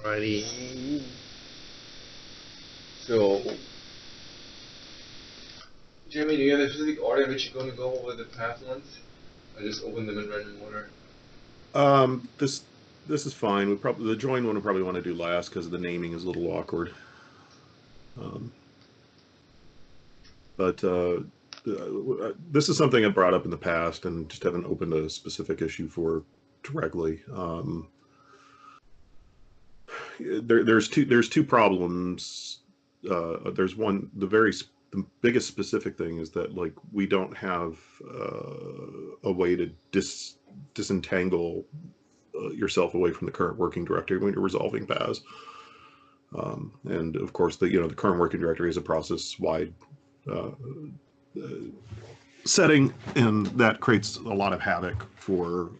Alrighty. So, Jeremy, do you have a specific order in which you're going to go over the path length? I just open them in random order. This is fine. The join one we probably want to do last because the naming is a little awkward. This is something I brought up in the past and just haven't opened a specific issue for directly. There's two problems. There's one. The biggest specific thing is that like we don't have a way to disentangle yourself away from the current working directory when you're resolving paths. And of course, the current working directory is a process-wide setting, and that creates a lot of havoc for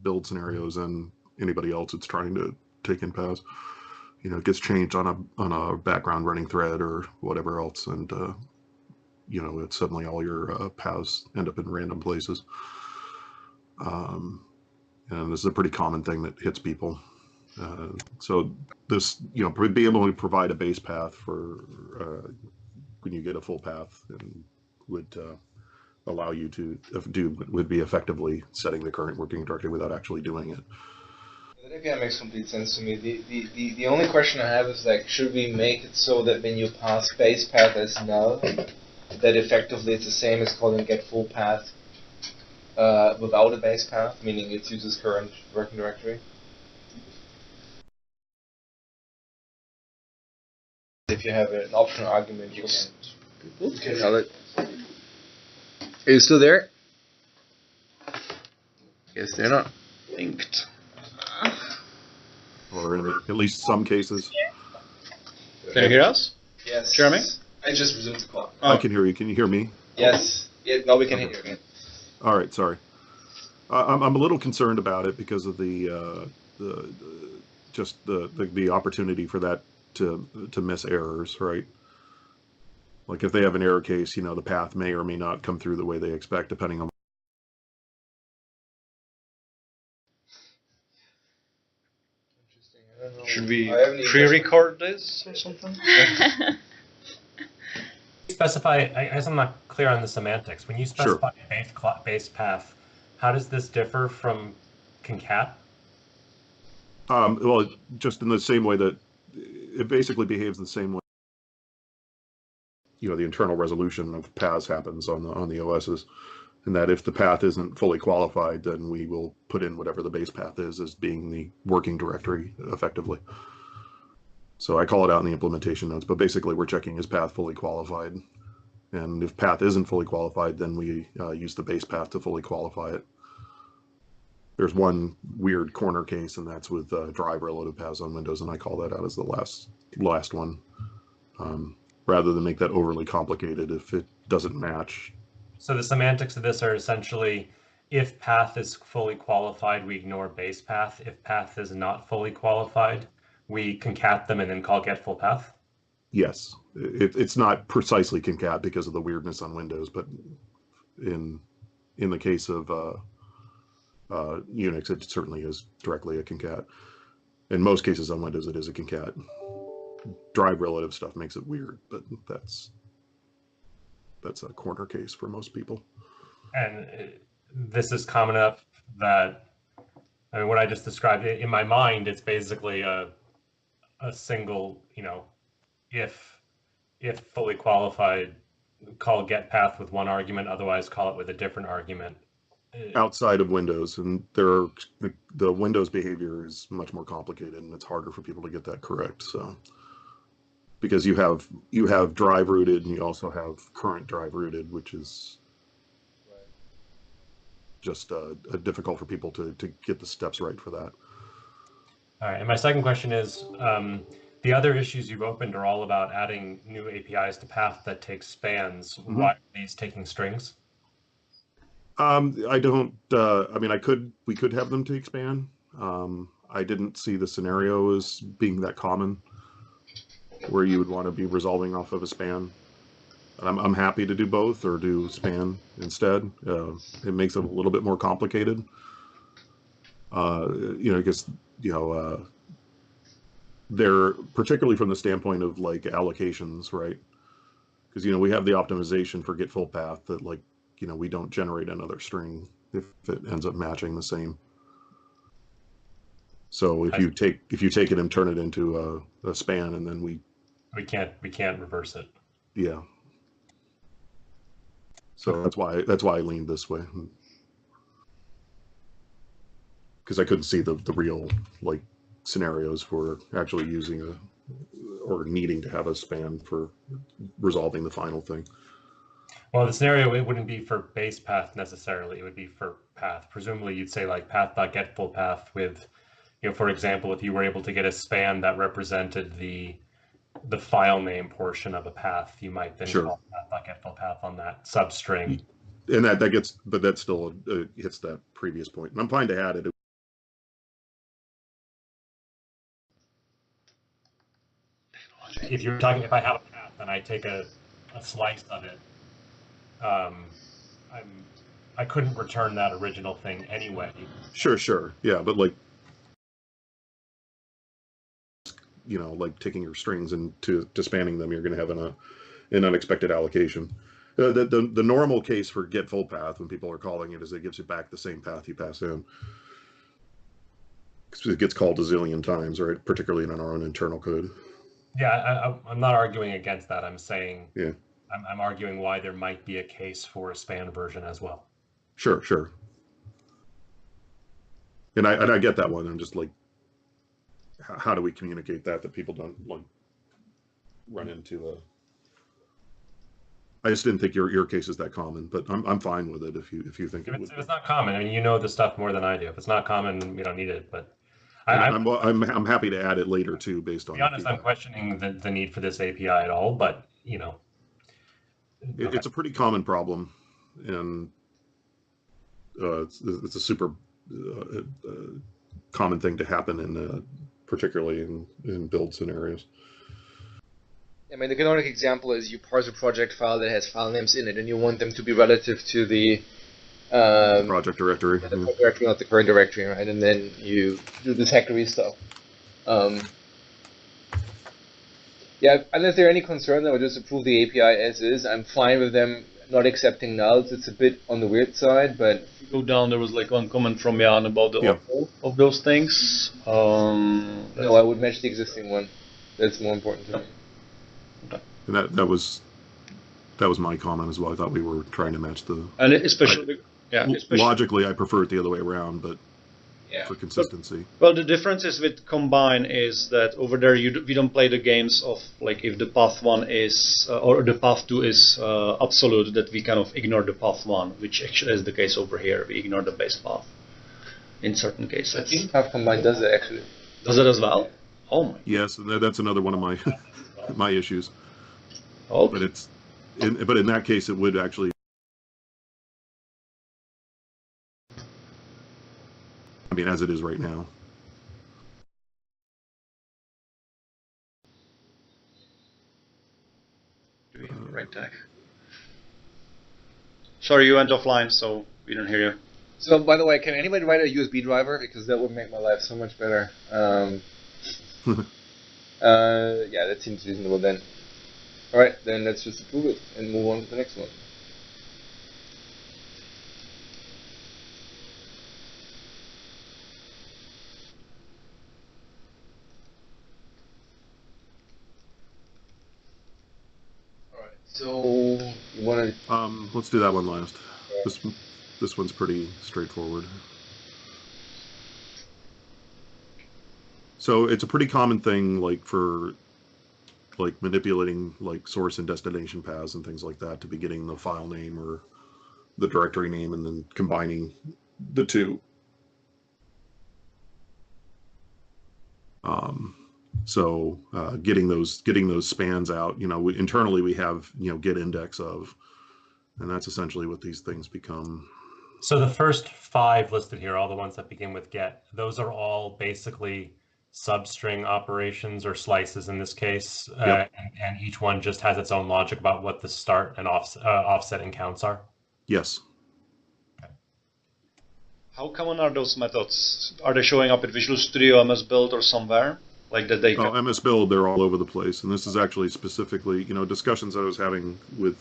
build scenarios and anybody else that's trying to take in paths. It gets changed on a background running thread or whatever else, and it's suddenly all your paths end up in random places. And this is a pretty common thing that hits people. So this, be able to provide a base path for when you get a full path, and would allow you to would be effectively setting the current working directory without actually doing it. That makes complete sense to me. The only question I have is like, should we make it so that when you pass base path as null, that effectively it's the same as calling GetFullPath without a base path, meaning it uses current working directory? If you have an optional argument, you can tell it. Are you still there? Guess they're not linked. Or in at least some cases. Can you hear us? Yes. Jeremy? I just resumed the call. I can hear you. Can you hear me? Yes. Yeah, now we can hear you again. All right. Sorry. I'm a little concerned about it because of the opportunity for that to miss errors, right? Like if they have an error case, the path may or may not come through the way they expect, depending on. Should we pre-record this or something? Specify, I guess I'm not clear on the semantics. When you specify base path, how does this differ from concat? Well, just in the same way that it basically behaves the same way. The internal resolution of paths happens on the OSs, and that if the path isn't fully qualified, then we will put in whatever the base path is as being the working directory effectively. So I call it out in the implementation notes, but basically we're checking is path fully qualified, and if path isn't fully qualified, then we use the base path to fully qualify it. There's one weird corner case, and that's with driver loaded paths on Windows, and I call that out as the last one, rather than make that overly complicated if it doesn't match. So the semantics of this are essentially, if path is fully qualified, we ignore base path. If path is not fully qualified, we concat them and then call GetFullPath? Yes, it's not precisely concat because of the weirdness on Windows, but in the case of Unix, it certainly is directly a concat. In most cases on Windows, it is a concat. Drive relative stuff makes it weird, but that's a corner case for most people. And this is common enough that, I mean, what I just described, in my mind, it's basically a single, if fully qualified, call getPath with one argument, otherwise call it with a different argument. Outside of Windows, and the Windows behavior is much more complicated, and it's harder for people to get that correct. So, because you have drive rooted, and you also have current drive rooted, which is just difficult for people to get the steps right for that. All right, and my second question is, the other issues you've opened are all about adding new APIs to Path that take spans. Mm-hmm. Why are these taking strings? I don't. I mean, we could have them take span. I didn't see the scenario as being that common, where you would want to be resolving off of a span. I'm happy to do both or do span instead. It makes it a little bit more complicated. I guess they're particularly from the standpoint of like allocations, right? Because, we have the optimization for GetFullPath that, like, we don't generate another string if it ends up matching the same. So if you take it and turn it into a span, and then we can't reverse it. Yeah. So that's why I leaned this way, because I couldn't see the real like scenarios for actually using or needing to have a span for resolving the final thing. Well, the scenario, it wouldn't be for base path necessarily. It would be for path. Presumably, you'd say like Path.GetFullPath with, for example, if you were able to get a span that represented the file name portion of a path, you might then call Path.GetFullPath on that substring. And that gets, but that still hits that previous point. And I'm fine to add it. If I have a path and I take a slice of it, I couldn't return that original thing anyway. Sure. Yeah, but like, like taking your strings and to spanning them, you're going to have an unexpected allocation. The normal case for GetFullPath, when people are calling it, is it gives you back the same path you pass in. It gets called a zillion times, right? Particularly in our own internal code. Yeah, I'm not arguing against that. I'm saying, yeah, I'm arguing why there might be a case for a span version as well. Sure. And I get that one. I'm just like, how do we communicate that people don't like run into a? I just didn't think your case is that common, but I'm fine with it if you think it would. If it's not common, I mean, you know the stuff more than I do. If it's not common, we don't need it. But I'm happy to add it later too, based on. To be honest, I'm questioning the need for this API at all, but it's a pretty common problem, and it's a super common thing to happen in particularly in build scenarios. I mean, the canonical example is you parse a project file that has file names in it, and you want them to be relative to the project directory. The project directory, not the current directory, right? And then you do this hackery stuff. Yeah, unless there are any concern, I would just approve the API as is. I'm fine with them not accepting nulls. It's a bit on the weird side, but if you go down, there was like one comment from Jan about the auto of those things. No, I would match the existing one. That's more important to me. And that was my comment as well. I thought we were trying to match the. And especially, logically, I prefer it the other way around, but for consistency. Well, the difference is with combine is that over there we don't play the games of like if the path 1 is or the path 2 is absolute, that we kind of ignore the path 1, which actually is the case over here. We ignore the base path in certain cases. I think path combine does it actually. Does it as well? Oh my. Yes, that's another one of my my issues. Okay. But in that case, it would actually. I mean, as it is right now. Do we have the right tag? Sorry, you went offline, so we don't hear you. So, by the way, can anybody write a USB driver? Because that would make my life so much better. Yeah, that seems reasonable then. Alright, then let's just approve it and move on to the next one. Alright, so you want to... let's do that one last. This one's pretty straightforward. So it's a pretty common thing, like for like manipulating like source and destination paths and things like that to be getting the file name or the directory name and then combining the two. So getting those spans out, internally we have, get index of, and that's essentially what these things become. So the first 5 listed here, all the ones that begin with get, those are all basically substring operations or slices in this case, and each one just has its own logic about what the start and offset and counts are? Yes. Okay. How common are those methods? Are they showing up in Visual Studio, MS Build, or somewhere? Like that they. Oh, MS Build, they're all over the place, and this is actually specifically, discussions I was having with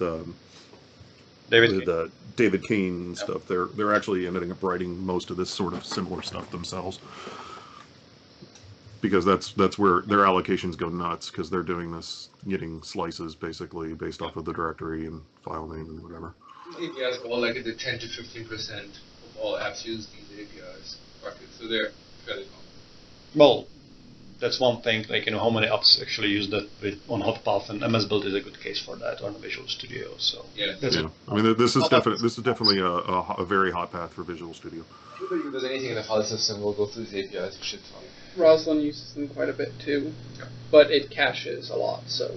David Kane and stuff. They're actually ending up writing most of this sort of similar stuff themselves, because that's where their allocations go nuts, because they're doing this, getting slices basically based off of the directory and file name and whatever. APIs go like at the 10 to 15% of all apps use these APIs buckets, so they're fairly common. Well, that's one thing. Like how many apps actually use that on HotPath, and MS Build is a good case for that on Visual Studio. So yeah, I mean, this is definitely a very hot path for Visual Studio. Anybody who does anything in the file system will go through these APIs for shit ton. Roslyn uses them quite a bit too, but it caches a lot. So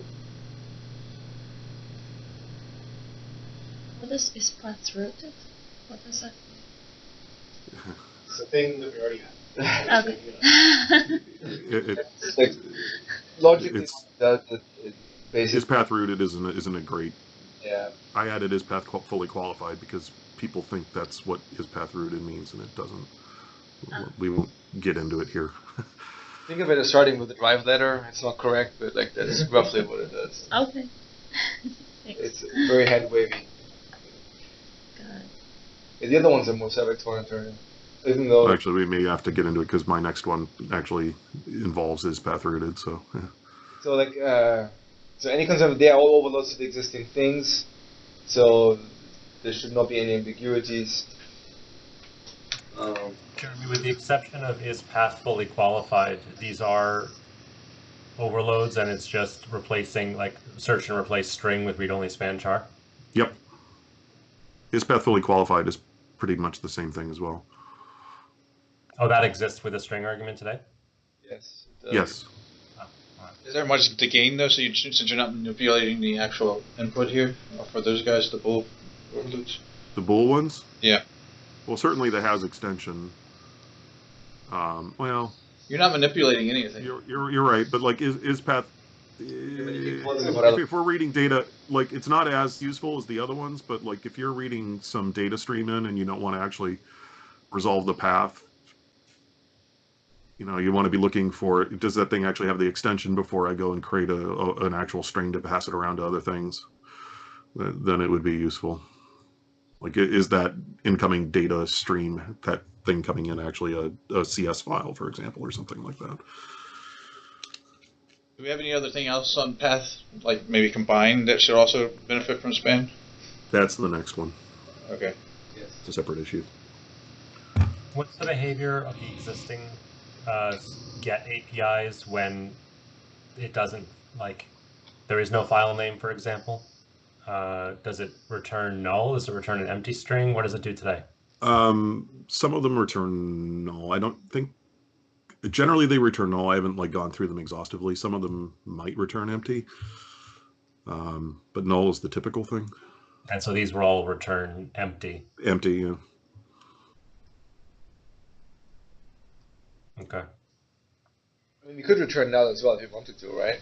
what is path rooted? What is that? It's a thing that we already have. Okay. It's like logically Is path rooted isn't a great. Yeah. I added is path fully qualified because people think that's what is path rooted means, and it doesn't. We won't get into it here. Think of it as starting with the drive letter. It's not correct, but like that's roughly what it does. Okay. It's very hand wavy. Got it. Yeah, the other ones are more self-explanatory. Even though actually, we may have to get into it because my next one actually involves is path rooted. So. Yeah. So like so any concept, they are all overloads of the existing things. So there should not be any ambiguities. Jeremy, with the exception of is path fully qualified, these are overloads, and it's just replacing, like, search and replace string with read-only span char? Yep. Is path fully qualified is pretty much the same thing as well. Oh, that exists with a string argument today? Yes. Yes. Is there much to gain though? Since you're not manipulating the actual input here for those guys, the bool overloads? The bool ones? Yeah. Well, certainly the has extension. Well, you're not manipulating anything. You're right, but like is path. If we're reading data, like it's not as useful as the other ones, but like if you're reading some data stream in and you don't want to actually resolve the path, you want to be looking for, does that thing actually have the extension before I go and create an actual string to pass it around to other things? Then it would be useful. Like, is that incoming data stream, that thing coming in, actually a CS file, for example, or something like that? Do we have any other thing else on path, like maybe combined, that should also benefit from span? That's the next one. Okay. Yes. It's a separate issue. What's the behavior of the existing get APIs when it doesn't, like, there is no file name, for example? Does it return null? Does it return an empty string? What does it do today? Some of them return null. I don't think, generally they return null. I haven't gone through them exhaustively. Some of them might return empty, but null is the typical thing. And so these will all return empty. Empty, yeah. Okay. I mean, you could return null as well if you wanted to, right?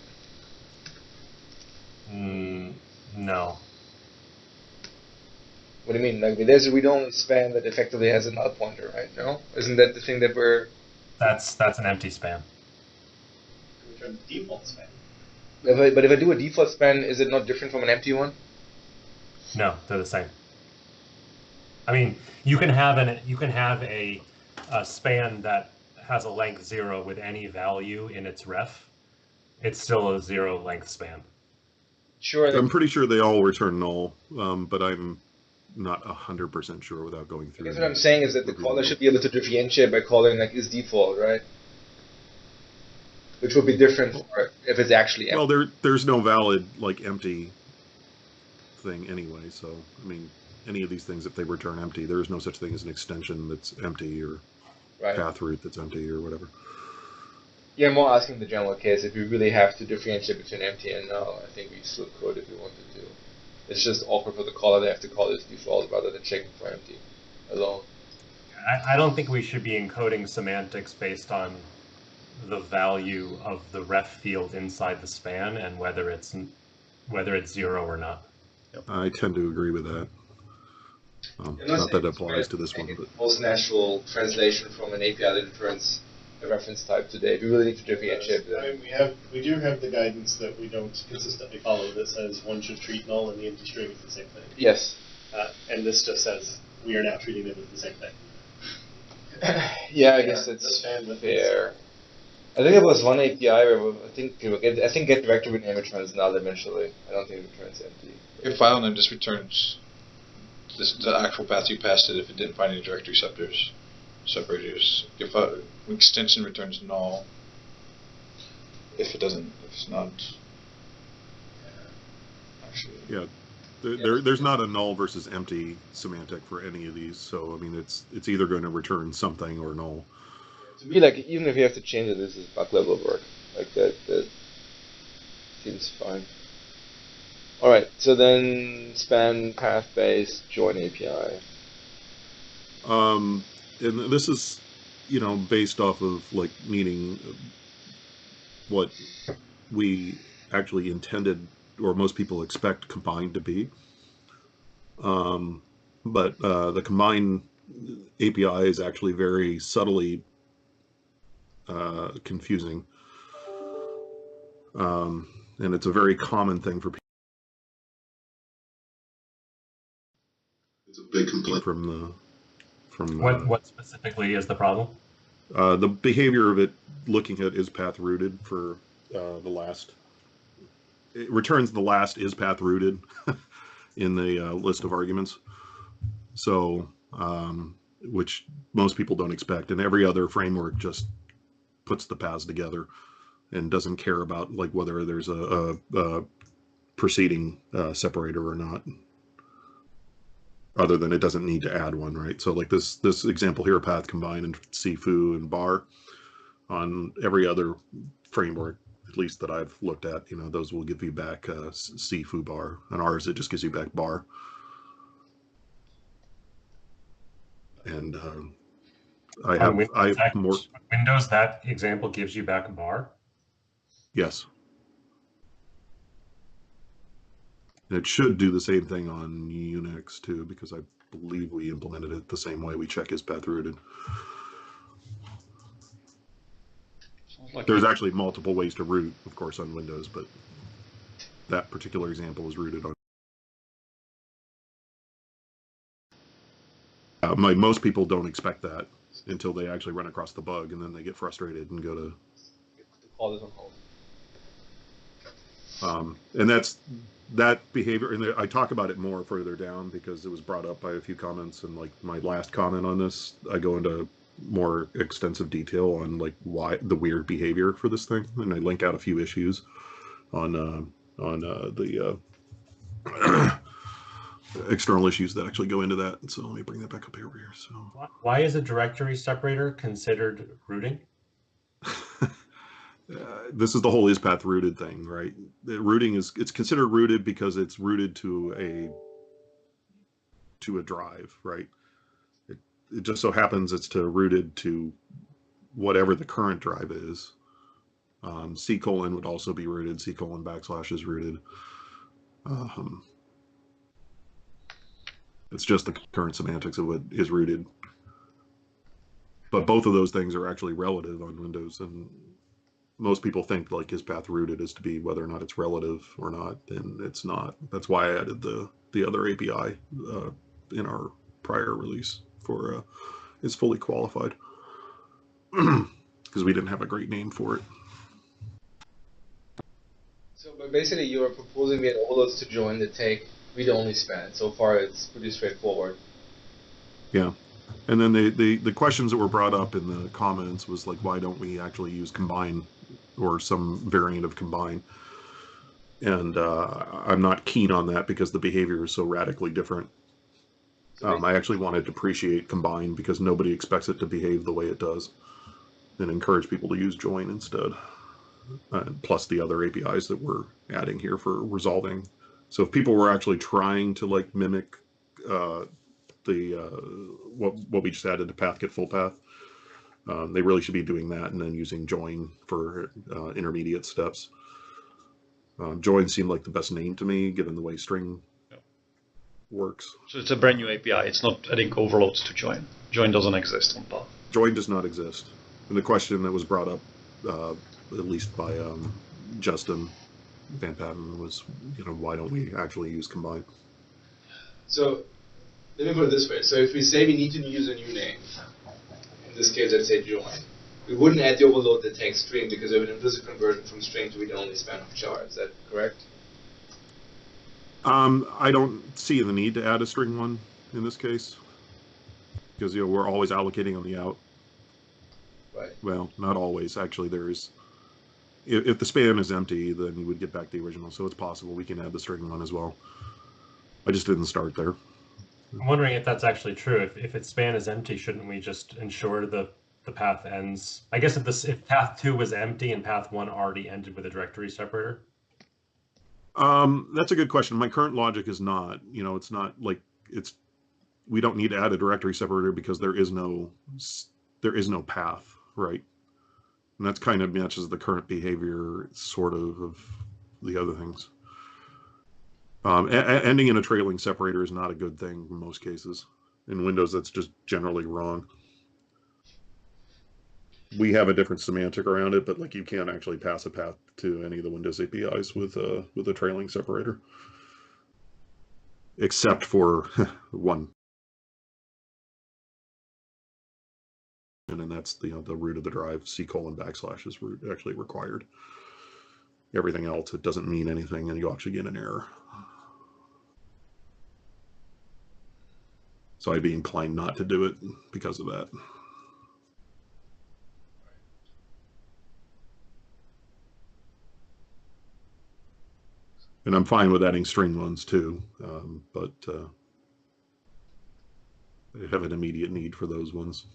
No. What do you mean? Like, there's a read-only span that effectively has a null pointer, right? No? Isn't that the thing that we're... That's an empty span. Return the default span. But if I do a default span, is it not different from an empty one? No, they're the same. I mean, you can have a span that has a length 0 with any value in its ref. It's still a 0 length span. Sure. I'm pretty sure they all return null, but I'm not 100% sure without going through. I guess what I'm saying is that the caller should be able to differentiate by calling is default, right? Which would be different if it's actually empty. Well, there's no valid empty thing anyway. So I mean, any of these things, if they return empty, there is no such thing as an extension that's empty or path root that's empty or whatever. Yeah, I'm more asking the general case. If you really have to differentiate between empty and null, I think we still could if we wanted to. It's just awkward for the caller. They have to call this default rather than checking for empty alone. I don't think we should be encoding semantics based on the value of the ref field inside the span and whether it's 0 or not. Yep. I tend to agree with that. Not that it applies to this one, but most natural translation from an API that returns a reference type today. We really need to differentiate I them. mean, we do have the guidance that we don't consistently follow that says one should treat null and the empty string as the same thing. Yes. And this just says we are now treating them as the same thing. Yeah, I guess it's fair. I think there was one API where I think get directory name returns null eventually. I don't think it returns empty. Your file name just returns the actual path you passed it if it didn't find any directory separators. Your file extension returns null if it's not. Actually, Yeah, there's not a null versus empty semantic for any of these. So I mean, it's either going to return something or null. To me, like even if you have to change it, this is bug level work. Like that seems fine. All right, so then span path based join API. And this is, based off of like meaning what we actually intended, or most people expect combine to be. But the combine API is actually very subtly confusing, and it's a very common thing for people. It's a big complaint from what specifically is the problem? The behavior of it, looking at is path rooted for the last. It returns the last is path rooted in the list of arguments. So, which most people don't expect, and every other framework just puts the paths together and doesn't care about like whether there's a preceding separator or not. Other than it doesn't need to add one, right? So like this example here, path combine and cfoo and bar. On every other framework, at least that I've looked at, those will give you back cfoo bar. On ours, it just gives you back bar. And I have more. Windows, that example gives you back a bar? Yes. And it should do the same thing on Unix too, because I believe we implemented it the same way. We check is path rooted. There's actually multiple ways to root, of course, on Windows, but that particular example is rooted on. Most people don't expect that until they actually run across the bug, and then they get frustrated and go to. Call this on hold. And that behavior, and I talk about it more further down because it was brought up by a few comments, and like my last comment on this, I go into more extensive detail on like why the weird behavior for this thing, and I link out a few issues on the external issues that actually go into that. And so let me bring that back up here. So why is a directory separator considered rooting? This is the whole is path rooted thing, right? Rooting it's considered rooted because it's rooted to a drive, right? It just so happens it's rooted to whatever the current drive is. C: would also be rooted. C: / is rooted. It's just the current semantics of what is rooted. But both of those things are actually relative on Windows, and most people think like is path rooted is to be whether or not it's relative or not, and it's not. That's why I added the other API in our prior release for is fully qualified because we didn't have a great name for it. So, but basically, you are proposing we had all those to join that take read-only span. So far, it's pretty straightforward. Yeah. And then the questions that were brought up in the comments was like, why don't we actually use combine or some variant of combine? And I'm not keen on that because the behavior is so radically different. I actually want to depreciate combine because nobody expects it to behave the way it does, and encourage people to use join instead. Plus the other APIs that we're adding here for resolving. So if people were actually trying to like mimic what we just added to Path.GetFullPath, they really should be doing that and then using join for intermediate steps. Join seemed like the best name to me, given the way string works. So it's a brand new API. It's not adding overloads to join. Join doesn't exist on Path. Join does not exist. And the question that was brought up, at least by Justin Van Patten, was, why don't we actually use combine? So let me put it this way. So if we say we need to use a new name, in this case, let's say join, we wouldn't add the overload that takes string because we have an implicit conversion from string to read-only span of char. Is that correct? I don't see the need to add a string one in this case because we're always allocating on the out. Right. Well, not always. Actually, there is. If the span is empty, then you would get back the original. So it's possible we can add the string one as well. I just didn't start there. I'm wondering if that's actually true. If its span is empty, shouldn't we just ensure the path ends? I guess if path 2 was empty and path 1 already ended with a directory separator. That's a good question. My current logic is not. It's not like we don't need to add a directory separator because there is no path, right? And that's kind of matches the current behavior, sort of the other things. Ending in a trailing separator is not a good thing in most cases. In Windows, that's just generally wrong. We have a different semantic around it, but you can't actually pass a path to any of the Windows APIs with a trailing separator, except for one. And then that's the root of the drive, C:\/ is actually required. Everything else, it doesn't mean anything, and you actually get an error. So I'd be inclined not to do it because of that. And I'm fine with adding string ones too, but I have an immediate need for those ones.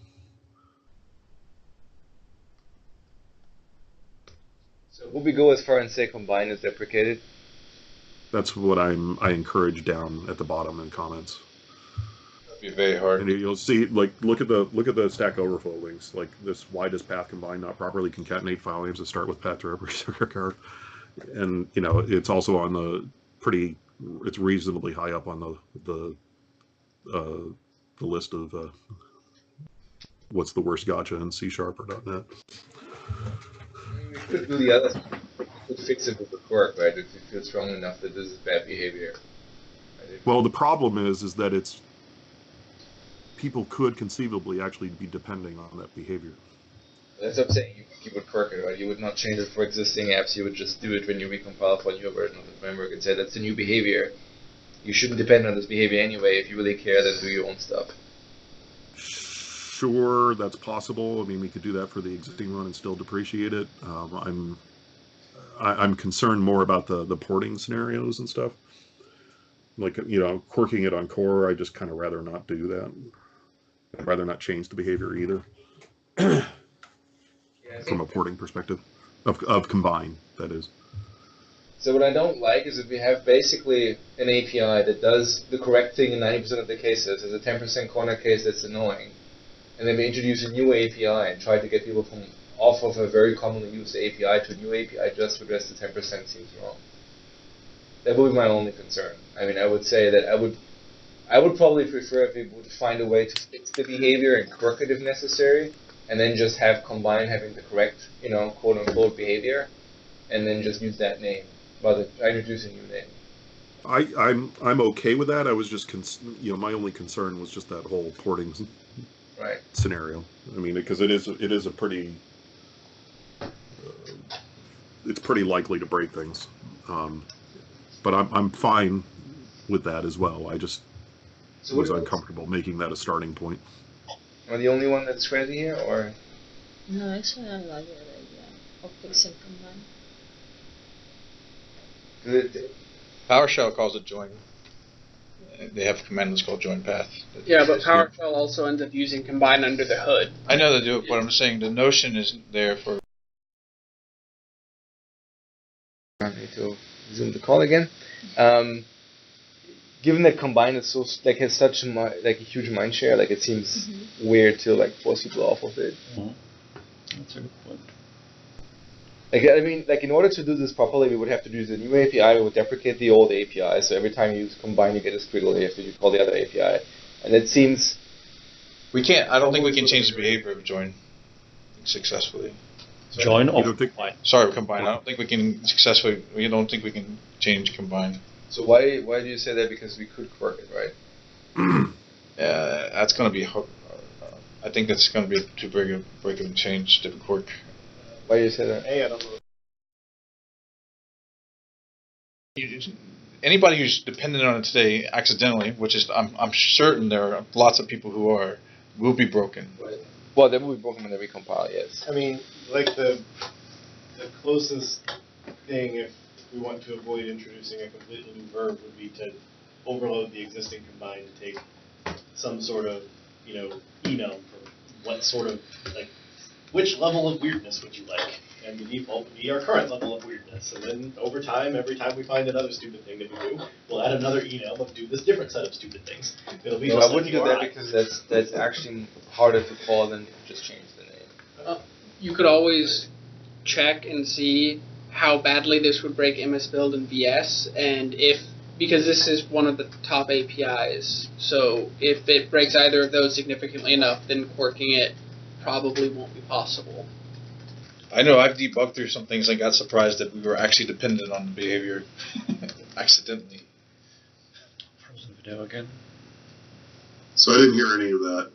So would we go as far and say combine is deprecated? That's what I encourage down at the bottom in comments. That'd be very hard. And you'll see, look at the Stack Overflow links, like this. Why does path combine not properly concatenate file names that start with path to record? And it's also on it's reasonably high up on the list of what's the worst gotcha in C# or .NET. We could do the other. We could fix it with the quirk, right? If you feel strong enough that this is bad behavior. Right? Well, the problem is that people could conceivably actually be depending on that behavior. That's what I'm saying. You would quirk it, right? You would not change it for existing apps. You would just do it when you recompile for a new version of the framework and say that's the new behavior. You shouldn't depend on this behavior anyway. If you really care, then do your own stuff. Sure, that's possible. I mean, we could do that for the existing one and still depreciate it. I'm concerned more about the porting scenarios and stuff. Quirking it on core, I just kind of rather not do that. I'd rather not change the behavior either. From a porting perspective of combine, that is. So what I don't like is if we have basically an API that does the correct thing in 90% of the cases, there's a 10% corner case that's annoying, and then we introduce a new API and try to get people off of a very commonly used API to a new API just to address the 10% seems wrong. That would be my only concern. I mean, I would say that I would probably prefer if we would find a way to fix the behavior and quirk it if necessary, and then just have combine having the correct, quote-unquote behavior, and then just use that name, rather than introduce a new name. I'm okay with that. I was just, my only concern was just that whole porting scenario. I mean, because it is a pretty, it's pretty likely to break things. But I'm fine with that as well. I just was uncomfortable making that a starting point. Am I the only one that's crazy here, or? No, actually, I like the idea of fixing combine. PowerShell calls it join. They have a command that's called join path. Yeah, but PowerShell also ends up using combine under the hood. I know they do it, but I'm saying the notion isn't there for. I need to resume the call again. Given that combine is so has such a huge mind share, it seems weird to force people off of it. That's a good point. In order to do this properly, we would have to use a new API. We would deprecate the old API. So every time you use combine, you get a squiggle. You have to call the other API, and it seems we can't. I don't think we can change the behavior of join. successfully. Join You or don't think- combine. Sorry, combine. I don't think we can successfully. We don't think we can change combine. So why do you say that? Because we could quirk it, right? That's going to be. I think that's going to be too big a break of a change to quirk. Why do you say that? Hey, I don't know. Anybody who's dependent on it today accidentally, which is I'm certain there are lots of people who are, will be broken. Well, they will be broken when they recompile. Yes. I mean, like the closest thing, if we want to avoid introducing a completely new verb, would be to overload the existing combine to take some sort of, enum for what sort of, like, which level of weirdness would you like? And the default would be our current level of weirdness. And then over time, every time we find another stupid thing that we do, we'll add another enum of do this different set of stupid things. It'll be No, just I wouldn't do that because that's actually harder to call than just change the name. You could always check and see how badly this would break MS Build and VS, and because this is one of the top APIs, so if it breaks either of those significantly enough, then quirking it probably won't be possible. I know I've debugged through some things and got surprised that we were actually dependent on the behavior accidentally. Frozen video again. So I didn't hear any of that.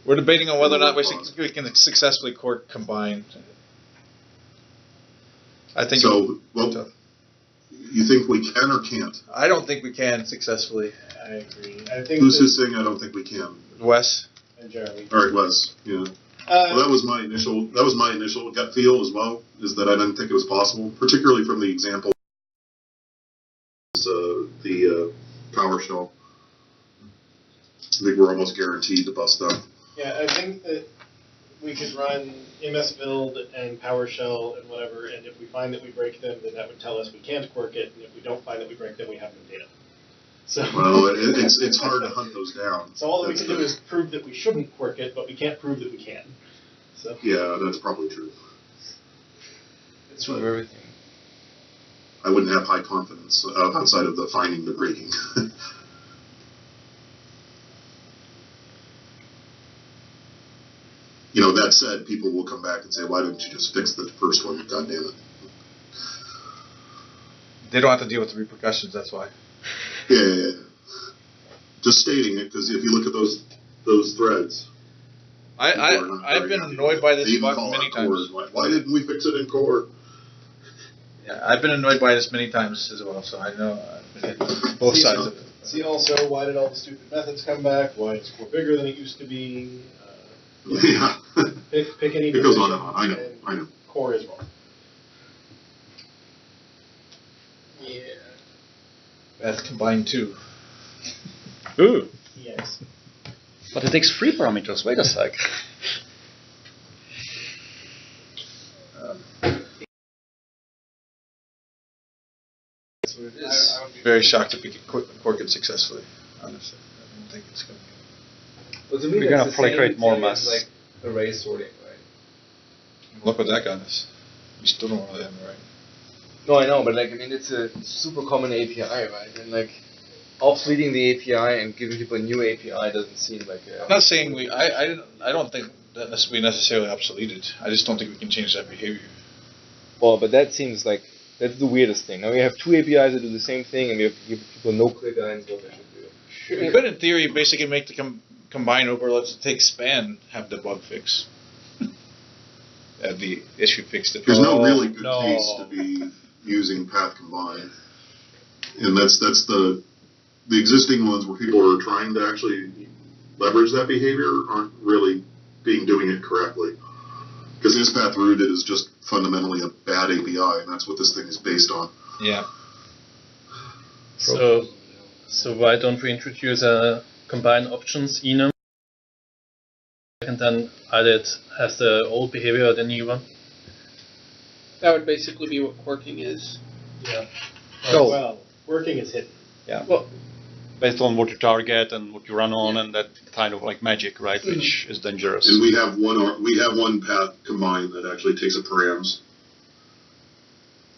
We're debating on whether or not we can successfully quirk combine. I think. So, well, you think we can or can't? I don't think we can successfully. I agree. I think Who's this saying I don't think we can? Wes? and Jeremy. All right, Wes. Yeah. Well, that was my initial gut feel as well. Is that I didn't think it was possible, particularly from the example, the PowerShell. I think we're almost guaranteed to bust them. Yeah, I think that we could run MS Build and PowerShell and whatever, and if we find that we break them, then that would tell us we can't quirk it, and if we don't find that we break them, we have no data. So Well, it's hard to hunt those down. So all that we can do is prove that we shouldn't quirk it, but we can't prove that we can. So Yeah, that's probably true. It's true of everything. I wouldn't have high confidence outside of the finding the breaking. That said, people will come back and say, why didn't you just fix the first one? God damn it. They don't have to deal with the repercussions, that's why. Yeah. Just stating it, because if you look at those threads. I've been annoyed by this bug many times. Why didn't we fix it in core? Yeah, I've been annoyed by this many times as well, so I know both sides of it. see also, why did all the stupid methods come back? Why is core bigger than it used to be? Yeah. Pick any. It goes on position, and on. I know. Core is wrong. Yeah. That's combined too. Ooh, Yes. but it takes 3 parameters. Wait a sec. That's what it is. I would be very shocked if we could quirk it successfully, honestly. I don't think it's going to be. Well, to me, We're that's gonna the probably same create more thing as, mess. like array sorting, right? Look what that got us. We still don't really have it right. No, I know, but it's a super common API, right? And obsoleting the API and giving people a new API doesn't seem like a... I'm not saying I don't think that we necessarily obsoleted. I just don't think we can change that behavior. Well, but that seems like that's the weirdest thing. Now we have 2 APIs that do the same thing, and we have to give people no clear guidance what they should do. You could, in theory, basically make the combine over, let's take span, have the bug fix. Have the issue fixed. There's no really good no. case to be using path combine. And that's the existing ones where people are trying to actually leverage that behavior aren't really doing it correctly. Because this path rooted is just fundamentally a bad API, and that's what this thing is based on. Yeah. So why don't we introduce a combine options enum and then add it as the old behavior or the new one? That would basically be what quirking is. Yeah. So- Well, working is hidden. Yeah. Well, based on what you target and what you run on, and that kind of like magic, right? Which is dangerous. And we have one path combine that actually takes a params.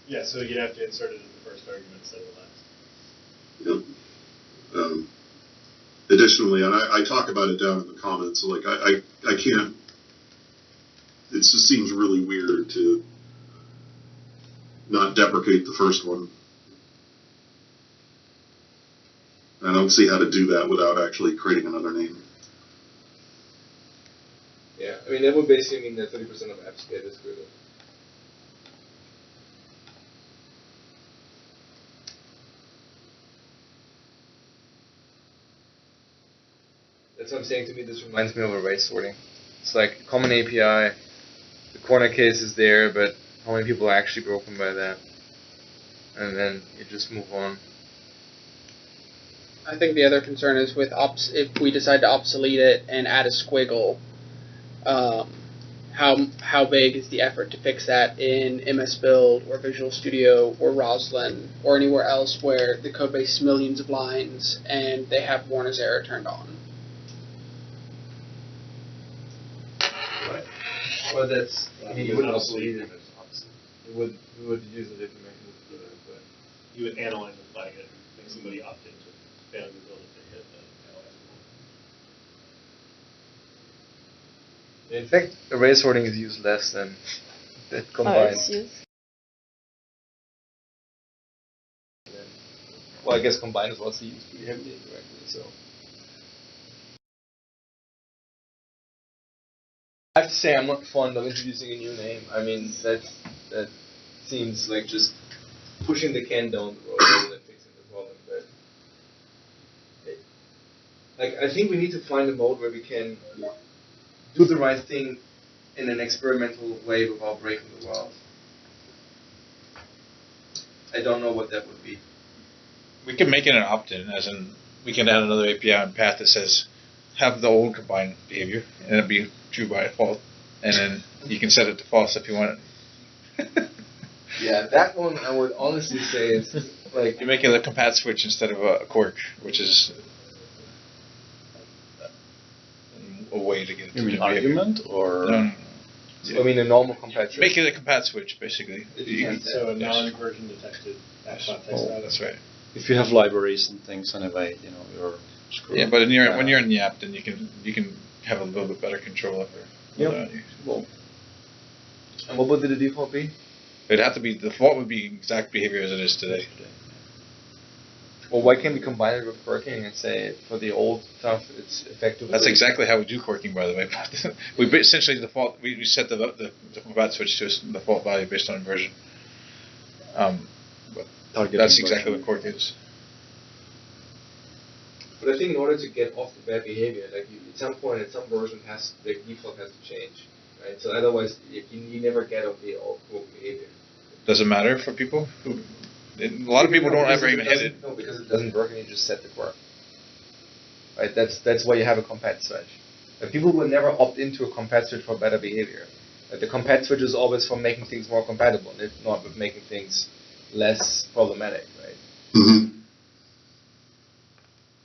Yeah, so you'd have to insert it as the first argument instead of the last. Yep. additionally, and I talk about it down in the comments, like I can't, it just seems really weird to not deprecate the first one. I don't see how to do that without actually creating another name. Yeah, I mean, that would basically mean that 30% of apps get this good. That's what I'm saying. To me, this reminds me of array sorting. It's like a common API, the corner case is there, but how many people are actually broken by that? And then you just move on. I think the other concern is with if we decide to obsolete it and add a squiggle, how big is the effort to fix that in MS Build or Visual Studio or Roslyn or anywhere else where the code base is millions of lines and they have Warner's error turned on? Right. Well, that's. I mean, you wouldn't obsolete it. You would use a different mechanism for that, but you would analyze and flag it, make somebody opt into failing to build if they hit the analyze. in fact, array sorting is used less than that combined. it's used. Well, I guess combined is also used pretty heavily indirectly, so. I have to say, I'm not fond of introducing a new name. I mean, that seems like just pushing the can down the road rather than fixing the problem. But I think we need to find a mode where we can do the right thing in an experimental way without breaking the world. I don't know what that would be. We can make it an opt-in, as in we can add another API on Path that says have the old combined behavior, and it'll be true by default, and then you can set it to false if you want it. Yeah, that one I would honestly say is like You make it a compat switch instead of a quirk, which is a way to get it to You mean do behavior. argument or? No. I mean a normal compat. Make it a compat switch, basically. So a non-version detected app context. Oh, that's right. If you have libraries and things anyway, you're screwed. Yeah, but when you're in the app, then you can have a little bit better control over. Yep. Well, and what would the default be? It'd have to be, the default would be exact behavior as it is today. Well, why can't we combine it with quirking and say for the old stuff it's effective? That's exactly how we do quirking, by the way. We essentially default. We set the compat switch to a default value based on version. But that's exactly what quirk is. But I think in order to get off the bad behavior, like at some point, at some version, the default has to change, right? So otherwise, you never get off the old quirk behavior. Does it matter for people? A lot of people don't ever even hit it. No, because it doesn't work and you just set the quirk. Right? That's why you have a compat switch. Like people will never opt into a compat switch for better behavior. Like the compat switch is always for making things more compatible, and not with making things less problematic, right? Mm-hmm.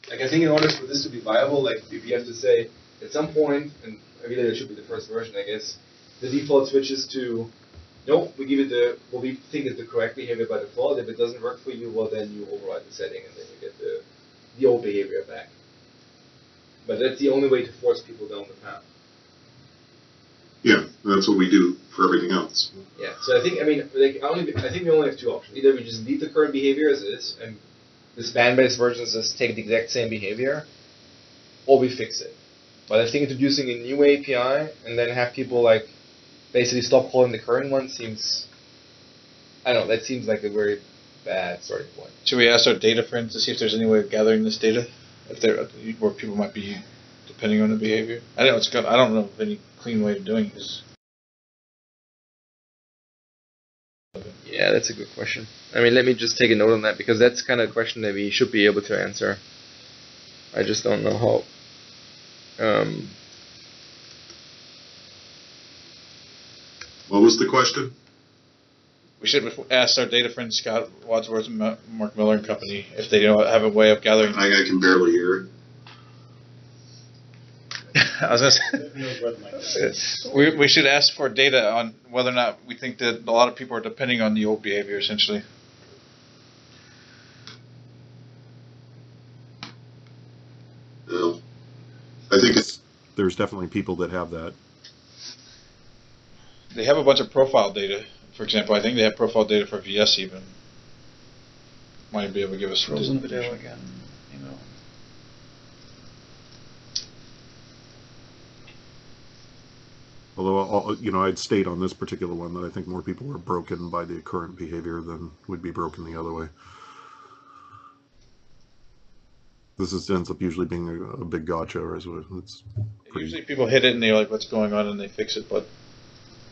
Like I think in order for this to be viable, like if you have to say at some point, and really it should be the first version, I guess, the default switches to no, we give it what we think is the correct behavior by default. If it doesn't work for you, well then you override the setting and then you get the old behavior back. But that's the only way to force people down the path. Yeah, that's what we do for everything else. Yeah. So I think I think we only have two options. Either we just leave the current behavior as is and the span-based versions just take the exact same behavior, or we fix it. But I think introducing a new API and then have people like basically stop calling the current one seems, I don't know, that seems like a very bad starting point. Should we ask our data friends to see if there's any way of gathering this data, where people might be depending on the behavior? I don't know of any clean way of doing this. Yeah, that's a good question. I mean, let me just take a note on that because that's kind of a question that we should be able to answer. I just don't know how. What was the question? We should ask our data friend Scott Wadsworth and Mark Miller and company if they have a way of gathering. I can barely hear it. I was gonna say, we should ask for data on whether or not we think that a lot of people are depending on the old behavior, essentially. Well, I think there's definitely people that have that. They have a bunch of profile data. For example, I think they have profile data for VS even. Might be able to give us Frozen video again. Although, I'd state on this particular one that I think more people are broken by the current behavior than would be broken the other way. This ends up usually being a big gotcha, or it's pretty... Usually people hit it and they're like, what's going on, and they fix it, but...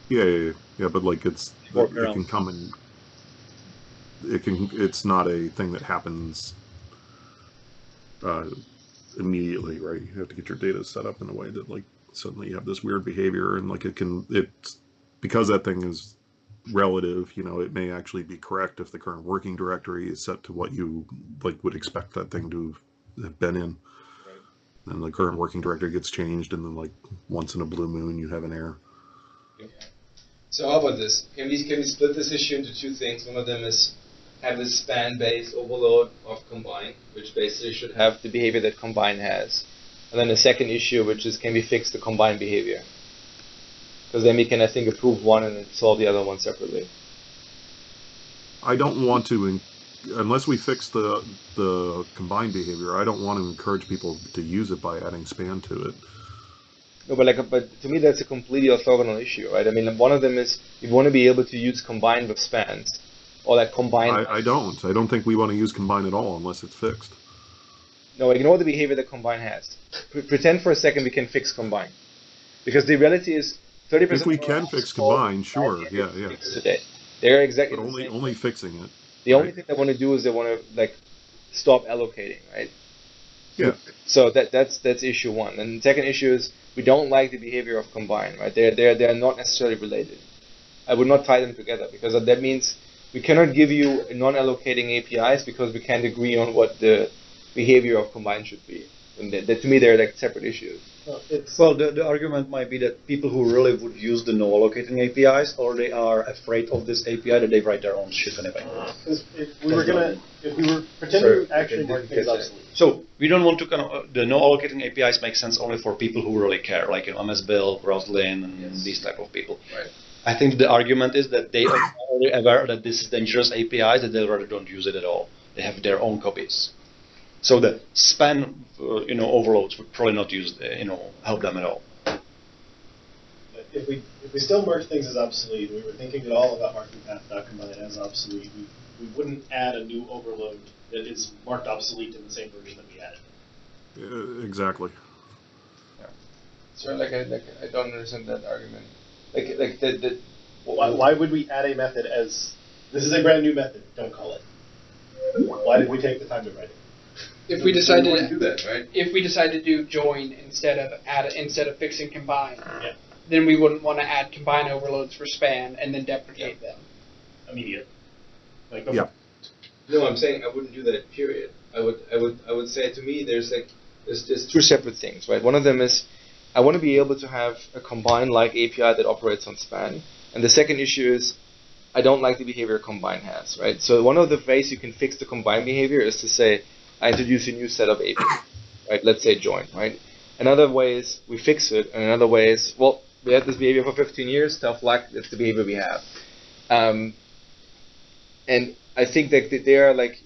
Yeah, but like it can come and... It's not a thing that happens immediately, right? You have to get your data set up in a way that, like, suddenly you have this weird behavior, and like it's because that thing is relative, it may actually be correct if the current working directory is set to what you would expect that thing to have been in. Right. And the current working directory gets changed, and then like once in a blue moon you have an error. Okay. So how about this? Can we split this issue into two things? One of them is have this span-based overload of combine, which basically should have the behavior that combine has. And then the second issue, which is can we fix the combined behavior? Because then we can, I think, approve one and then solve the other one separately. I don't want to, unless we fix the combined behavior, I don't want to encourage people to use it by adding span to it. No, but to me that's a completely orthogonal issue, right? I mean, one of them is you want to be able to use combine with spans, or like combine. I don't think we want to use combine at all unless it's fixed. No, ignore the behavior that combine has. Pretend for a second we can fix combine. Because the reality is 30%. If we can fix combine, sure, yeah. Today. They're exactly but only fixing it. The only thing they want to do is they want to stop allocating, right? Yeah. So that's issue one. And the second issue is we don't like the behavior of combine, right? They're not necessarily related. I would not tie them together because that means we cannot give you non-allocating APIs because we can't agree on what the behavior of combine should be. And to me, they're like separate issues. Well, the argument might be that people who really would use the no-allocating APIs, or they are afraid of this API, that they write their own shit anyway. If we were pretending to actually mark things obsolete. So we don't want to the no-allocating APIs make sense only for people who really care, like MS Bill, Roslyn, and these type of people. Right. I think the argument is that they are already aware that this is dangerous API, that they rather don't use it at all. They have their own copies. So the span, overloads would probably not use, help them at all. If we still mark things as obsolete, we were thinking at all about marking path.combine as obsolete, we wouldn't add a new overload that is marked obsolete in the same version that we added. Exactly. Yeah. So I don't understand that argument. Why would we add a method as this is a brand new method? Don't call it. Why did we take the time to write it? If we decide to do that, right? If we decide to do join instead of fixing combine, then we wouldn't want to add combine overloads for span and then deprecate them. Immediate. No, I'm saying I wouldn't do that. Period. I would say to me there's two separate things, right? One of them is I want to be able to have a combine-like API that operates on span, and the second issue is I don't like the behavior combine has, right? So one of the ways you can fix the combine behavior is to say I introduce a new set of APIs, right? Let's say join, right? Another way is we fix it, and another way is, well, we had this behavior for 15 years, tough luck, that's the behavior we have. And I think that they are like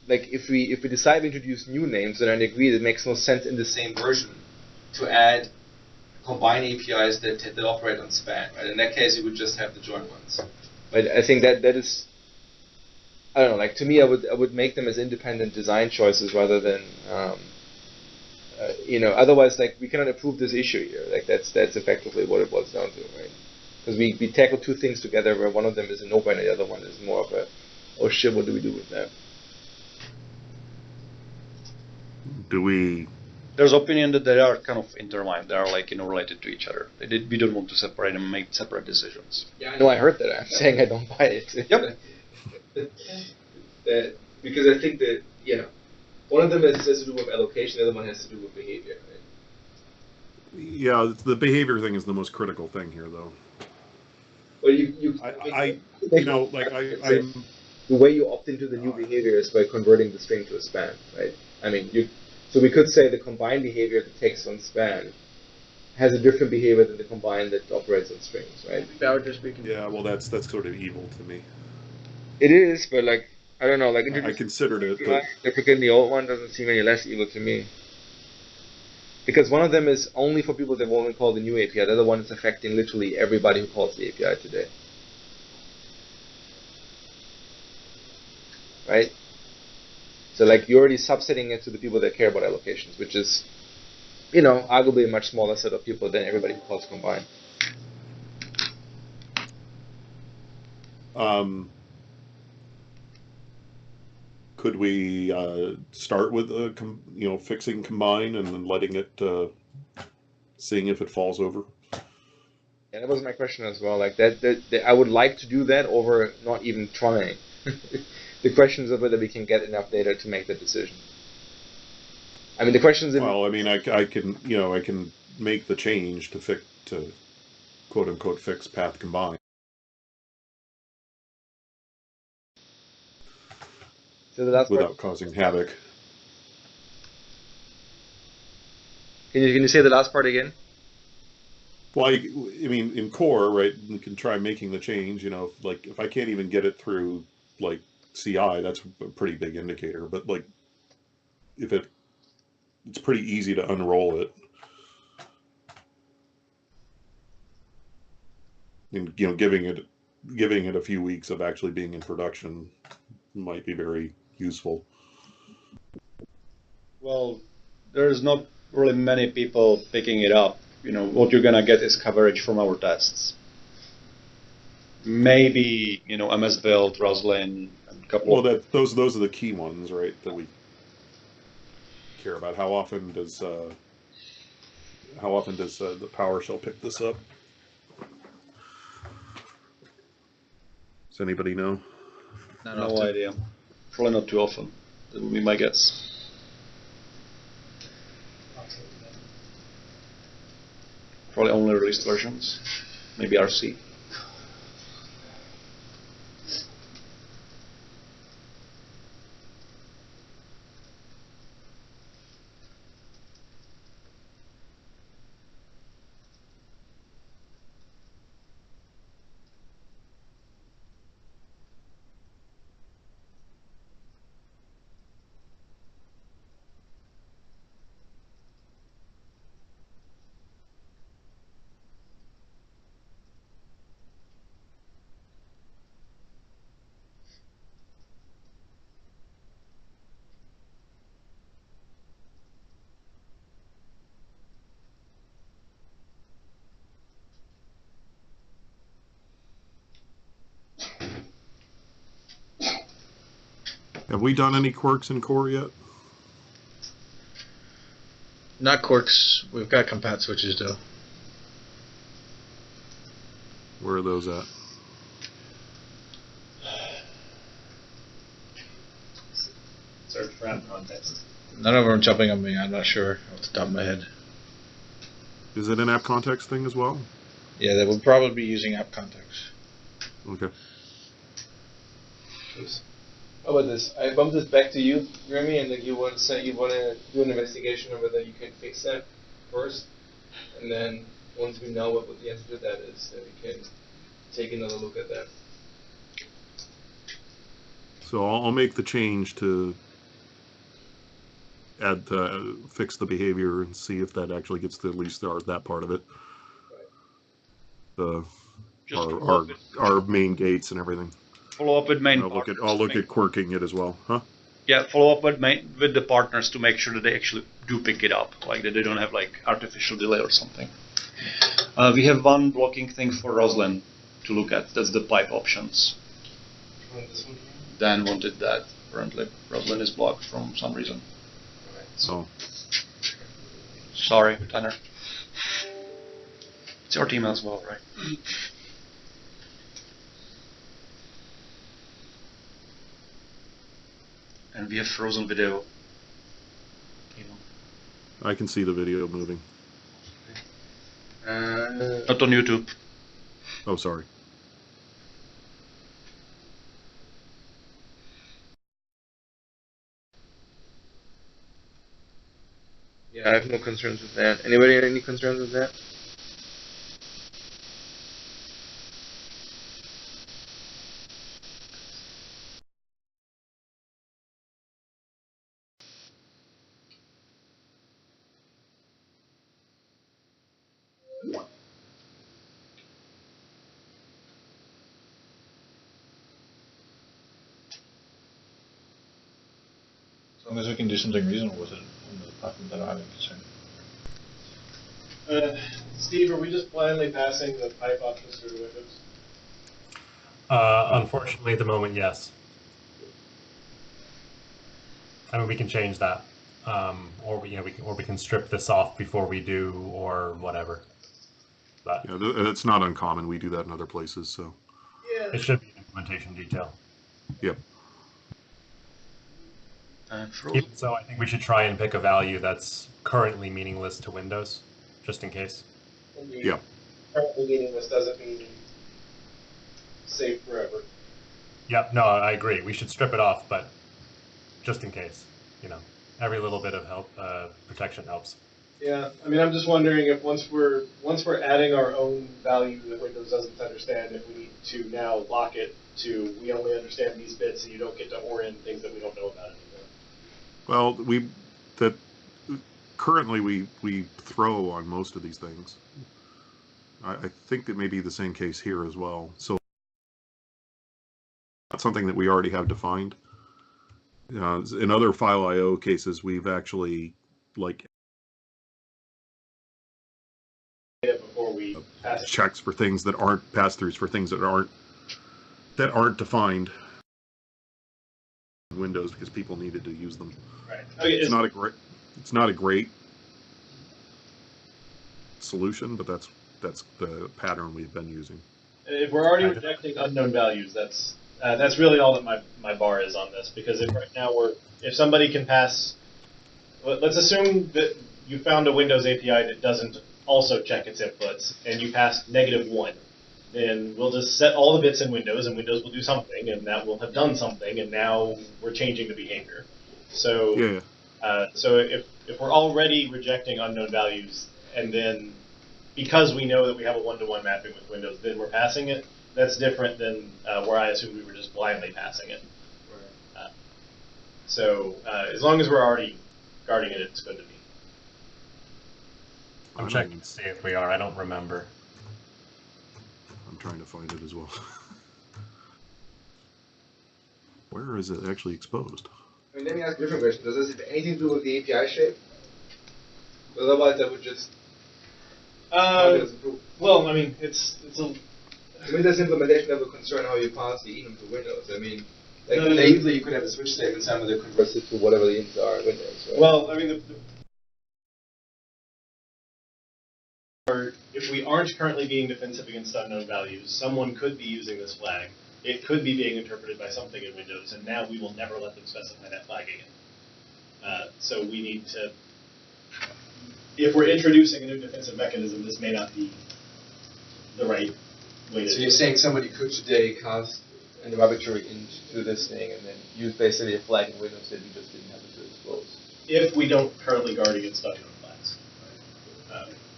if we decide to introduce new names, then I agree that it makes no sense in the same version to add combine APIs that operate on span, right? In that case, you would just have the join ones. But I think that is, I don't know. To me, I would make them as independent design choices rather than, Otherwise, we cannot approve this issue here. That's effectively what it boils down to, right? Because we tackle two things together, where one of them is a no-brainer, the other one is more of a, oh shit, what do we do with that? There's opinion that they are kind of intertwined. They are related to each other. We don't want to separate them and make separate decisions. Yeah, I know. I heard that. I'm saying I don't buy it. Yep. Because I think that one of them has to do with allocation, the other one has to do with behavior. Right? Yeah, the behavior thing is the most critical thing here, though. Well, the way you opt into the new behavior is by converting the string to a span, right? I mean, So we could say the combine behavior that takes on span has a different behavior than the combine that operates on strings, right? Yeah, well, that's sort of evil to me. It is, but like, I don't know, like I considered it, but deprecating the old one doesn't seem any less evil to me. Because one of them is only for people that want to call the new API. The other one is affecting literally everybody who calls the API today. Right? So like you're already subsetting it to the people that care about allocations, which is, you know, arguably a much smaller set of people than everybody who calls combine. Could we start with fixing combine and then letting it, seeing if it falls over? Yeah, that was my question as well. Like that I would like to do that over not even trying. The question is whether we can get enough data to make that decision. I mean, the question is. Well, I mean, I can make the change to quote unquote fix path combine. So the last without causing havoc. Can you say the last part again? Well, I mean, in core, right, you can try making the change, you know, like if I can't even get it through like CI, that's a pretty big indicator. But like if it's pretty easy to unroll it. And, you know, giving it a few weeks of actually being in production might be very useful. Well, there's not really many people picking it up. You know, what you're gonna get is coverage from our tests. Maybe, you know, MS Build, Roslyn, and a couple. Well, those are the key ones, right? That we care about. How often does the PowerShell pick this up? Does anybody know? No idea. Probably not too often. That would be my guess. Probably only released versions. Maybe RC. Have we done any quirks in core yet? Not quirks. We've got compat switches though. Where are those at? Search for app context. None of them are jumping on me. I'm not sure off the top of my head. Is it an app context thing as well? Yeah, they would probably be using app context. Okay. How about this? I bump this back to you, Remy, and then you want to do an investigation on whether you can fix that first, and then once we know what the answer to that is, then we can take another look at that. So I'll make the change to fix the behavior and see if that actually gets to at least that part of it. Our main gates and everything. Follow up with main. I'll look at quirking it as well, huh? Yeah, follow up with the partners to make sure that they actually do pick it up, like that they don't have like artificial delay or something. We have one blocking thing for Roslyn to look at. That's the pipe options. Dan wanted that. Currently, Roslyn is blocked from some reason. So, sorry, Tanner. It's your team as well, right? And we have frozen video. I can see the video moving. Not on YouTube. Oh, sorry. Yeah, I have no concerns with that. Anybody have any concerns with that? As long as we can do something reasonable with it on the platform, then I don't have any concern. Steve, are we just blindly passing the pipe options through to Windows? Unfortunately, at the moment, yes. I mean, we can change that, or we can strip this off before we do, or whatever. But Yeah, it's not uncommon. We do that in other places. So Yeah. it should be an implementation detail. yep. Even so, I think we should try and pick a value that's currently meaningless to Windows, just in case. Yeah. Currently meaningless doesn't mean safe forever. Yep. No, I agree. We should strip it off, but just in case, every little bit of help, protection helps. Yeah, I mean, I'm just wondering if once we're adding our own value that Windows doesn't understand, if we need to now lock it to we only understand these bits and you don't get to orient things that we don't know about anymore. Well, currently we throw on most of these things. I think it may be the same case here as well. So that's something that we already have defined. In other file I/O cases, we've actually Before we pass it. checks for things that aren't pass-throughs for things that aren't defined in Windows because people needed to use them. Right. Okay, It's not a great solution, but that's the pattern we've been using. If we're already rejecting unknown values, that's really all that my bar is on this. Because if right now if somebody can pass, let's assume that you found a Windows API that doesn't also check its inputs, and you passed -1, then we'll just set all the bits in Windows, and Windows will do something, and that will have done something, and now we're changing the behavior. So Yeah. So if we're already rejecting unknown values, and then because we know that we have a one-to-one mapping with Windows, then we're passing it, that's different than where I assumed we were just blindly passing it. So as long as we're already guarding it, it's good to me. I'm checking to see if we are. I don't remember. I'm trying to find it as well. Where is it actually exposed? I mean, let me ask a different question. Does this have anything to do with the API shape? Otherwise, I would just. Well, I mean, it's a. Windows implementation have a concern how you pass the enum to Windows. I mean, naively, you could have a switch statement somewhere that converts it to whatever the enums are in Windows. Right? Well, I mean, if we aren't currently being defensive against unknown values, someone could be using this flag. It could be being interpreted by something in Windows, and now we will never let them specify that flag again. So we need to, if we're introducing a new defensive mechanism, this may not be the right way to do it. So you're saying somebody could today cast an arbitrary into this thing and then use basically a flag in Windows that you just didn't have it to expose? If we don't currently guard against unknown flags.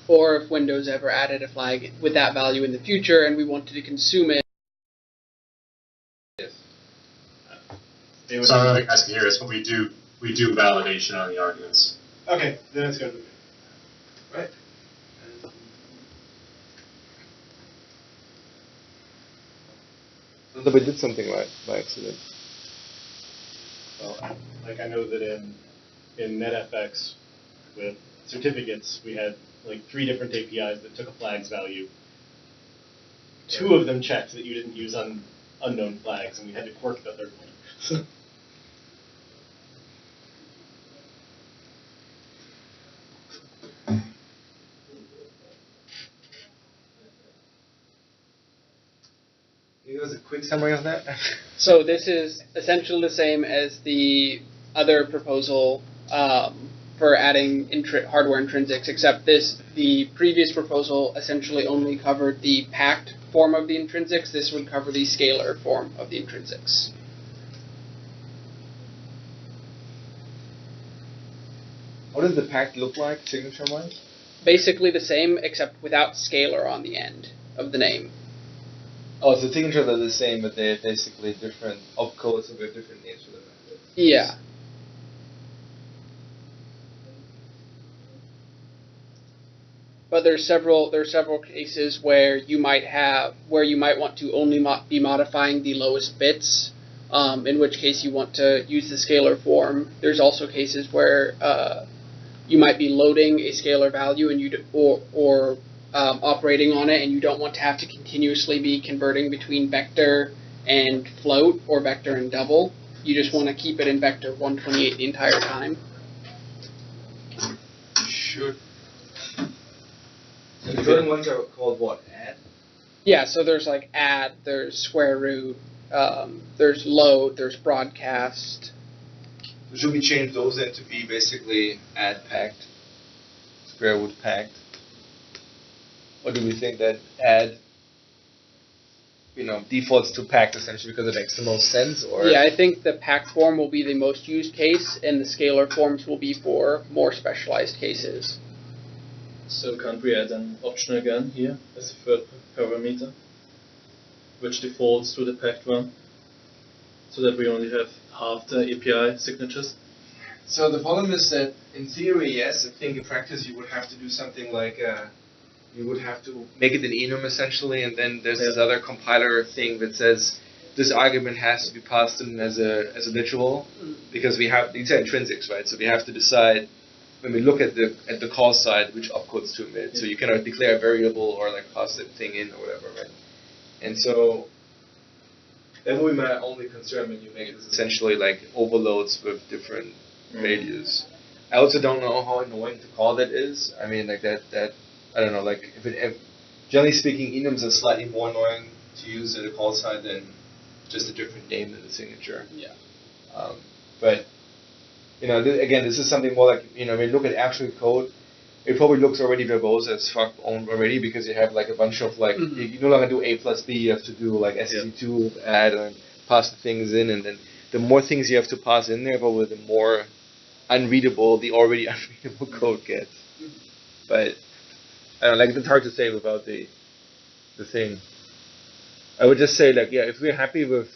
Or if Windows ever added a flag with that value in the future and we wanted to consume it. Yes. So I think I can hear us, but we do validation on the arguments. Okay, then it's good. Right. So we did something right by accident. Well, like I know that in NetFX with certificates, we had like 3 different APIs that took a flags value. 2 of them checked that you didn't use unknown flags, and we had to quirk the third one. Can you give us a quick summary of that? So this is essentially the same as the other proposal for adding hardware intrinsics, except the previous proposal essentially only covered the packed form of the intrinsics. This would cover the scalar form of the intrinsics. How does the pact look like, signature-wise? Basically the same, except without scalar on the end of the name. Oh, so the signatures are the same, but they're basically different opcodes with different names for the methods. Yeah. But there's several cases where you might want to only be modifying the lowest bits, in which case you want to use the scalar form. There's also cases where you might be loading a scalar value and or operating on it, and you don't want to have to continuously be converting between vector and float or vector and double. You just want to keep it in vector 128 the entire time. Sure. And the current ones are called what? Add? Yeah, so there's like add, there's square root, there's load, there's broadcast. Should we change those then to be basically add pact, square root pact? Or do we think that add, defaults to pact essentially because it makes the most sense? Or yeah, I think the pact form will be the most used case, and the scalar forms will be for more specialized cases. So can't we add an option again here as a third parameter, which defaults to the pact one, so that we only have half the API signatures? So the problem is that in theory, yes, I think in practice you would have to do something like you would have to make it an enum essentially, and then there's this other compiler thing that says this argument has to be passed in as a literal, because these are intrinsics, right? So we have to decide when we look at the call side which opcodes to emit. So you cannot declare a variable or like pass that thing in or whatever, right? And so that would be my only concern when you make this essentially like overloads with different values. I also don't know how annoying to call that is. I mean, like that I don't know, like if generally speaking, enums are slightly more annoying to use at the call side than just a different name in the signature. Yeah. But again, this is something more like when you look at actual code, it probably looks already verbose as fuck already, because you have like a bunch of like you no longer do A plus B, you have to do like SC2 add and pass the things in, and then the more things you have to pass in there, probably the more unreadable the already unreadable code gets. But I don't know, like it's hard to say without the thing. I would just say like if we're happy with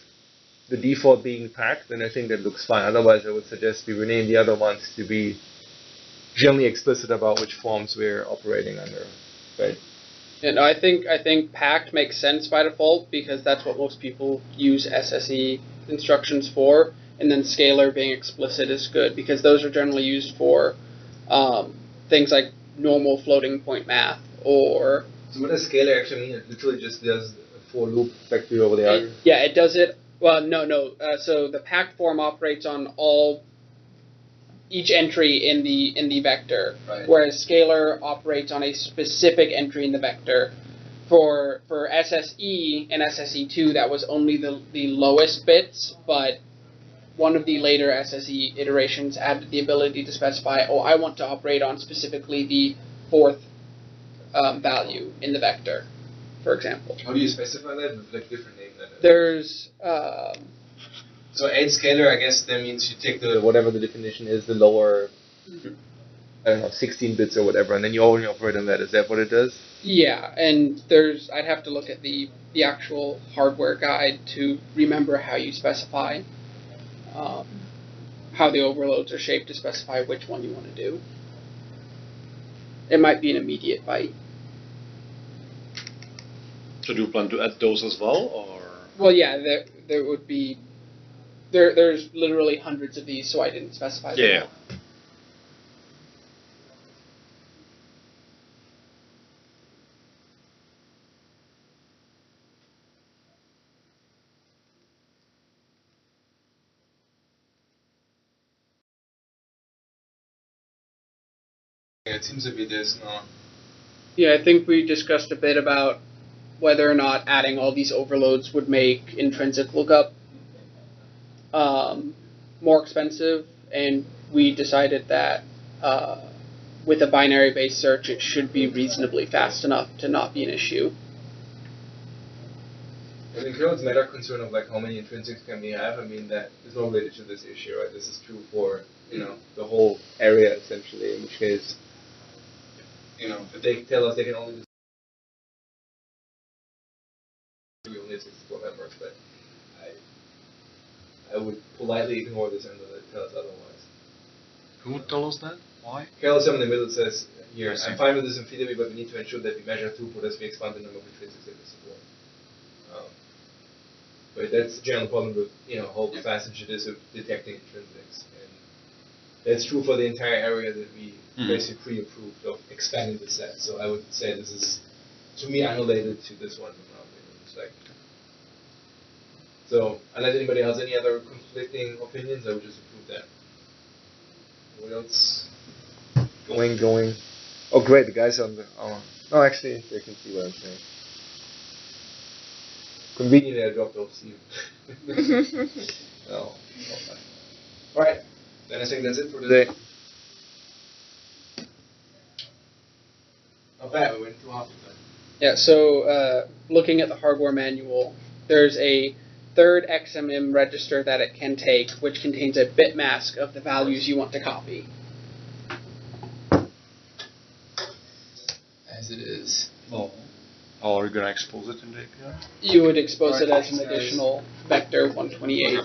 the default being packed, then I think that looks fine. Otherwise, I would suggest we rename the other ones to be generally explicit about which forms we're operating under. Right? And I think packed makes sense by default, because that's what most people use SSE instructions for, and then scalar being explicit is good, because those are generally used for things like normal floating point math or. So what does scalar actually mean? It literally just does a for loop effectively over the argument? Yeah, it does it. Well, no. So the packed form operates on each entry in the vector, right, whereas scalar operates on a specific entry in the vector. For SSE and SSE2, that was only the lowest bits, but one of the later SSE iterations added the ability to specify, I want to operate on specifically the fourth value in the vector, for example. How do you specify that? With like different name then? There's so add scalar, I guess that means you take the whatever the definition is, the lower, I don't know, 16 bits or whatever, and then you only operate on that. Is that what it does? Yeah, and I'd have to look at the actual hardware guide to remember how you specify, how the overloads are shaped to specify which one you want to do. It might be an immediate byte. So do you plan to add those as well, or? Well, yeah, there would be. There's literally hundreds of these, so I didn't specify them. Yeah. It seems to be this, no? Yeah, I think we discussed a bit about whether or not adding all these overloads would make intrinsic lookup more expensive, and we decided that with a binary-based search, it should be reasonably fast enough to not be an issue. I mean, Current's meta concern of like how many intrinsics can we have, I mean that is not related to this issue, right? This is true for the whole area essentially. In which case, if they tell us they can only do only 64 members, but I would politely ignore this and tell us otherwise. Who would tell us that? Why? Carol in the middle says here, I see. I'm fine with this in PW, but we need to ensure that we measure throughput as we expand the number of intrinsics that we support. But that's the general problem with how fast it is of detecting intrinsics. And that's true for the entire area that we basically pre-approved of expanding the set. So I would say this is, to me, unrelated to this one from our perspective. So unless anybody has any other conflicting opinions, I would just approve that. What else? Going. Oh, great, the guys on the. Oh, actually, they can see what I'm saying. Conveniently, I dropped off Steve. Oh, all right. Then I think that's it for today. Not bad. We went too half of that. Yeah. So looking at the hardware manual, there's a third XMM register that it can take, which contains a bit mask of the values you want to copy. As it is. Oh. How are you going to expose it in the API? You would expose it as an additional vector 128.